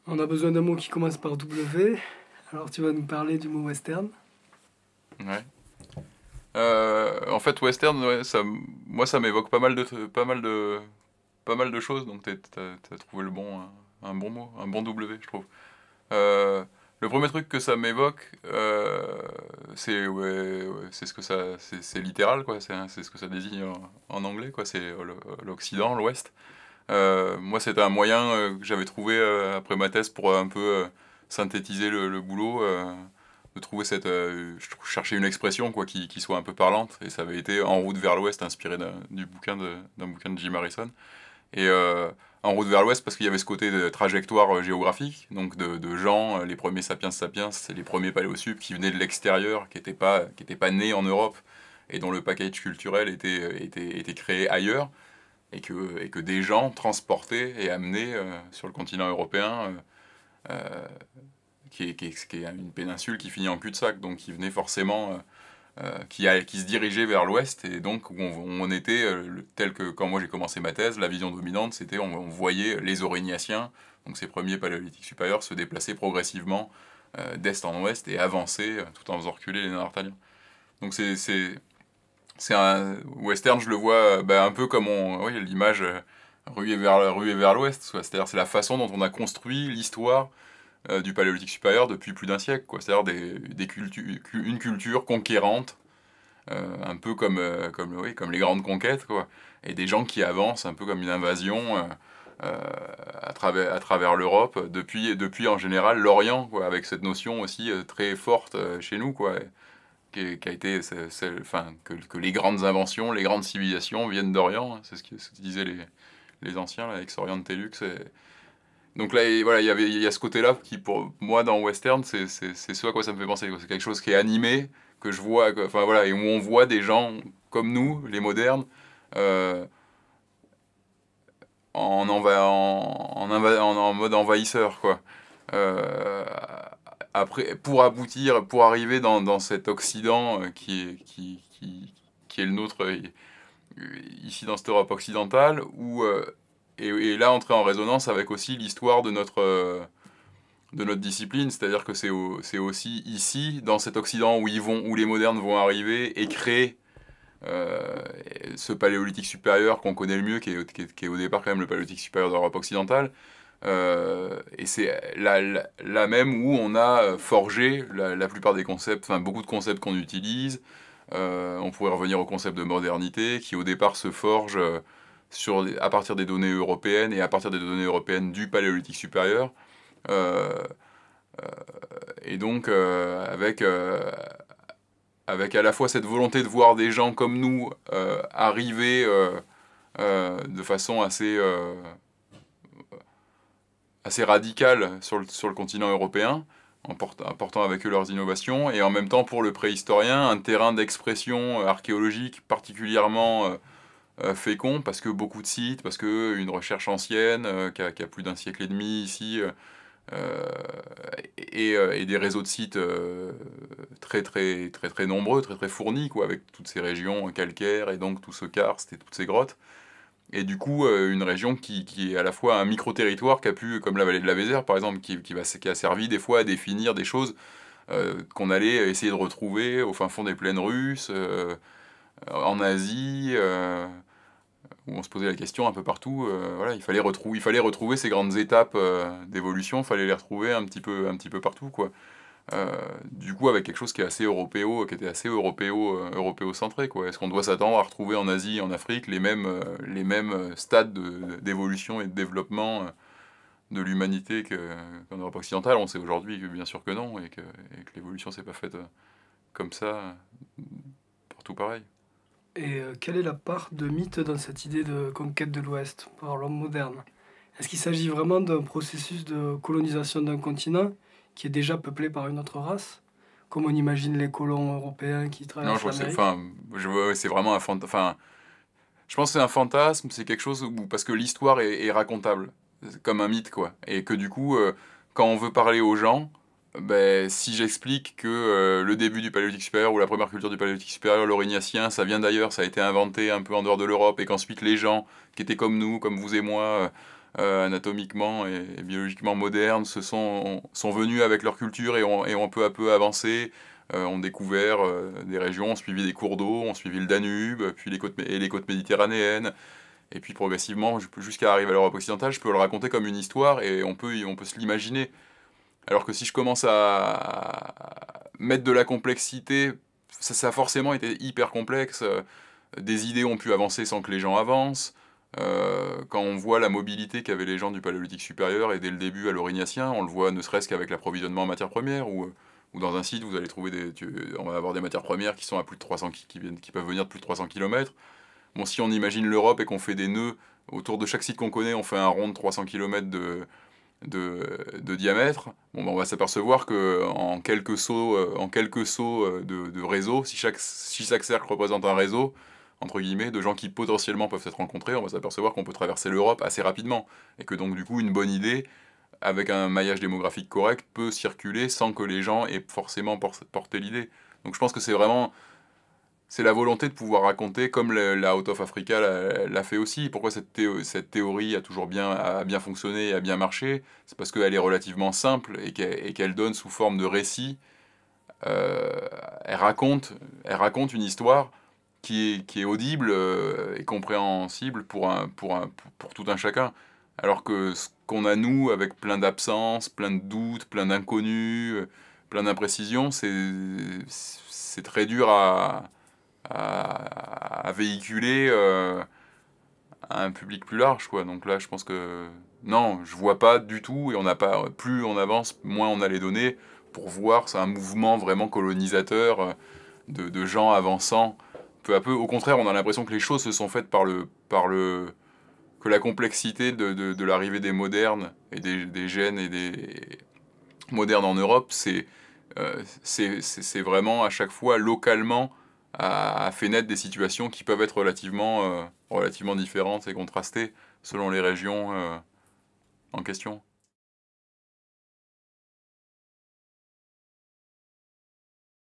On a besoin d'un mot qui commence par W. Alors tu vas nous parler du mot western. Ouais. En fait, western, ouais, moi, ça m'évoque pas mal de choses. Donc, t'as trouvé un bon mot, un bon W, je trouve. Euh, le premier truc que ça m'évoque, c'est c'est ce que c'est littéral, quoi. C'est ce que ça désigne en anglais, quoi. C'est l'Occident, l'Ouest. Moi, c'était un moyen que j'avais trouvé après ma thèse pour un peu synthétiser le boulot, de trouver je cherchais une expression quoi, qui soit un peu parlante, et ça avait été En route vers l'Ouest, inspiré d'un bouquin de Jim Harrison. Et En route vers l'Ouest, parce qu'il y avait ce côté de trajectoire géographique, donc de gens, les premiers sapiens sapiens, c'est les premiers paléosupes qui venaient de l'extérieur, qui étaient pas nés en Europe, et dont le package culturel était créé ailleurs et que des gens transportés et amenés sur le continent européen, euh, qui est une péninsule qui finit en cul-de-sac, donc qui venait forcément, qui se dirigeait vers l'ouest, et donc où on était, tel que quand moi j'ai commencé ma thèse, la vision dominante, c'était on voyait les Aurignaciens, donc ces premiers paléolithiques supérieurs, se déplacer progressivement d'est en ouest et avancer tout en faisant reculer les Néandertaliens. Donc c'est un western, je le vois un peu comme oui, l'image ruée vers l'ouest. C'est-à-dire c'est la façon dont on a construit l'histoire du paléolithique supérieur depuis plus d'un siècle. C'est-à-dire une culture conquérante, un peu oui, comme les grandes conquêtes, quoi. Et des gens qui avancent un peu comme une invasion euh, à travers l'Europe, depuis en général l'Orient, quoi, avec cette notion aussi très forte chez nous, quoi, qui a été enfin, que les grandes inventions, les grandes civilisations viennent d'Orient. C'est ce que disaient les anciens, là, Ex Orientelux. Donc là, voilà, il y a ce côté-là qui, pour moi, dans Western, c'est ce à quoi ça me fait penser. C'est quelque chose qui est animé, que je vois, enfin voilà, et où on voit des gens comme nous, les modernes, euh, en mode envahisseur, quoi. Euh, Après, pour arriver dans cet Occident qui est le nôtre ici dans cette Europe occidentale, et là entrer en résonance avec aussi l'histoire de notre discipline, c'est-à-dire que c'est aussi ici, dans cet Occident où les modernes vont arriver et créer euh, ce paléolithique supérieur qu'on connaît le mieux, qui est au départ quand même le paléolithique supérieur de l'Europe occidentale. Et c'est là même où on a forgé la plupart des concepts, enfin beaucoup de concepts qu'on utilise. On pourrait revenir au concept de modernité qui au départ se forge à partir des données européennes et à partir des données européennes du paléolithique supérieur. Euh, et donc avec à la fois cette volonté de voir des gens comme nous arriver de façon assez radicale sur le continent européen, apportant avec eux leurs innovations, et en même temps pour le préhistorien, un terrain d'expression archéologique particulièrement fécond, parce que beaucoup de sites, parce que une recherche ancienne qui a plus d'un siècle et demi ici, euh, et des réseaux de sites très nombreux, très fournis, quoi, avec toutes ces régions calcaires et donc tout ce karst et toutes ces grottes. Et du coup, une région qui est à la fois un micro-territoire qui a pu, comme la vallée de la Vézère par exemple, qui a servi des fois à définir des choses qu'on allait essayer de retrouver au fin fond des plaines russes, en Asie, où on se posait la question un peu partout. Voilà, il fallait retrouver ces grandes étapes d'évolution, il fallait les retrouver un petit peu partout, quoi. Du coup, avec quelque chose qui est assez européo, qui était assez européocentré, quoi. Est-ce qu'on doit s'attendre à retrouver en Asie et en Afrique les mêmes stades d'évolution et de développement de l'humanité qu'en Europe occidentale? On sait aujourd'hui que bien sûr que non, et que l'évolution s'est pas faite comme ça, partout pareil. Et quelle est la part de mythe dans cette idée de conquête de l'Ouest par l'homme moderne? Est-ce qu'il s'agit vraiment d'un processus de colonisation d'un continent qui est déjà peuplé par une autre race, comme on imagine les colons européens qui Non, je traversent vois que l'Amérique? c'est vraiment enfin, je pense que c'est un fantasme, c'est quelque chose parce que l'histoire est racontable, comme un mythe, quoi. Et que du coup, quand on veut parler aux gens, ben, si j'explique que le début du paléolithique supérieur ou la première culture du paléolithique supérieur, l'Aurignacien, ça vient d'ailleurs, ça a été inventé un peu en dehors de l'Europe, et qu'ensuite les gens qui étaient comme nous, comme vous et moi, anatomiquement et biologiquement modernes, sont venus avec leur culture et ont peu à peu avancé, ont découvert des régions, ont suivi des cours d'eau, ont suivi le Danube, puis les côtes méditerranéennes, et puis progressivement, jusqu'à arriver à l'Europe occidentale, je peux le raconter comme une histoire et on peut se l'imaginer. Alors que si je commence à mettre de la complexité, ça a forcément été hyper complexe. Des idées ont pu avancer sans que les gens avancent. Quand on voit la mobilité qu'avaient les gens du Paléolithique supérieur et dès le début à l'Aurignacien, on le voit ne serait-ce qu'avec l'approvisionnement en matières premières, ou dans un site, vous allez trouver on va avoir des matières premières qui sont à plus de 300, qui peuvent venir de plus de 300 km. Bon, si on imagine l'Europe et qu'on fait des nœuds autour de chaque site qu'on connaît, on fait un rond de 300 km de diamètre, bon, ben, on va s'apercevoir que en quelques sauts de réseau, si chaque cercle représente un réseau, entre guillemets, de gens qui potentiellement peuvent s'être rencontrés, on va s'apercevoir qu'on peut traverser l'Europe assez rapidement. Et que donc du coup, une bonne idée, avec un maillage démographique correct, peut circuler sans que les gens aient forcément porté l'idée. Donc je pense que c'est la volonté de pouvoir raconter, comme la Out of Africa l'a fait aussi. Pourquoi cette théorie a bien fonctionné et a bien marché? C'est parce qu'elle est relativement simple et qu'elle donne sous forme de récit. Elle raconte une histoire qui est audible et compréhensible pour tout un chacun. Alors que ce qu'on a nous, avec plein d'absences, plein de doutes, plein d'inconnus, plein d'imprécisions, c'est très dur à véhiculer à un public plus large, quoi. Donc là, je pense que non, je vois pas du tout, et on n'a pas, plus on avance, moins on a les données pour voir, c'est un mouvement vraiment colonisateur de gens avançant peu à peu. Au contraire, on a l'impression que les choses se sont faites que la complexité de l'arrivée des modernes et des gènes et des modernes en Europe, c'est vraiment à chaque fois localement a fait naître des situations qui peuvent être relativement différentes et contrastées selon les régions en question.